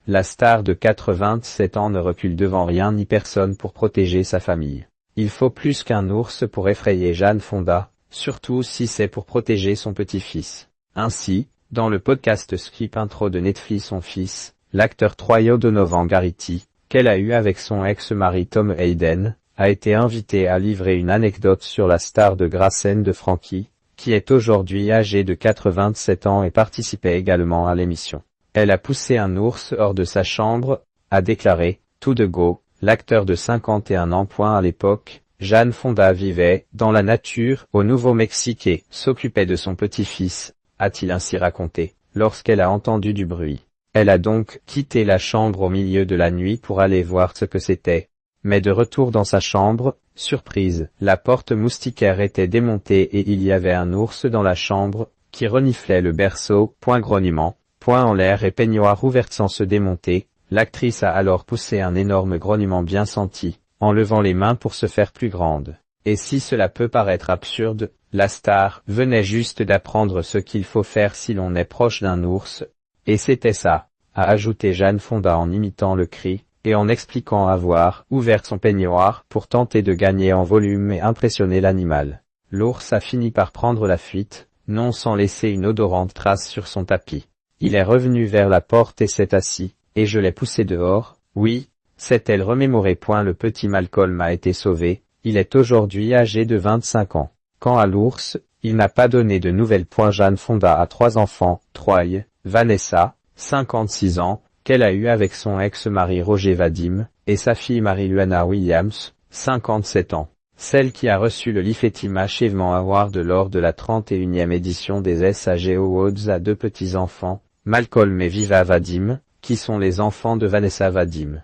la star de 87 ans ne recule devant rien ni personne pour protéger sa famille. Il faut plus qu'un ours pour effrayer Jane Fonda, surtout si c'est pour protéger son petit-fils. Ainsi, dans le podcast Skip Intro de Netflix, son fils, l'acteur Troy O'Donovan Garrity, qu'elle a eu avec son ex-mari Tom Hayden, a été invité à livrer une anecdote sur la star de Grâce de Frankie, qui est aujourd'hui âgée de 87 ans et participait également à l'émission. Elle a poussé un ours hors de sa chambre, a déclaré, tout de go, l'acteur de 51 ans. À l'époque, Jane Fonda vivait, dans la nature, au Nouveau-Mexique et s'occupait de son petit-fils, a-t-il ainsi raconté, lorsqu'elle a entendu du bruit. Elle a donc quitté la chambre au milieu de la nuit pour aller voir ce que c'était. Mais de retour dans sa chambre, surprise, la porte moustiquaire était démontée et il y avait un ours dans la chambre, qui reniflait le berceau, grognement, poing en l'air et peignoir ouverte sans se démonter. L'actrice a alors poussé un énorme grognement bien senti, en levant les mains pour se faire plus grande. Et si cela peut paraître absurde, la star venait juste d'apprendre ce qu'il faut faire si l'on est proche d'un ours. Et c'était ça, a ajouté Jane Fonda en imitant le cri, et en expliquant avoir ouvert son peignoir pour tenter de gagner en volume et impressionner l'animal. L'ours a fini par prendre la fuite, non sans laisser une odorante trace sur son tapis. Il est revenu vers la porte et s'est assis, et je l'ai poussé dehors, oui, s'est-elle remémoré. Le petit Malcolm a été sauvé, il est aujourd'hui âgé de 25 ans. Quant à l'ours, il n'a pas donné de nouvelles. Jane Fonda a 3 enfants, Troy, Vanessa, 56 ans, qu'elle a eu avec son ex-mari Roger Vadim, et sa fille Marie-Luana Williams, 57 ans. Celle qui a reçu le Lifetime Achievement Award lors de la 31e édition des SAG Awards a 2 petits-enfants, Malcolm et Viva Vadim, qui sont les enfants de Vanessa Vadim.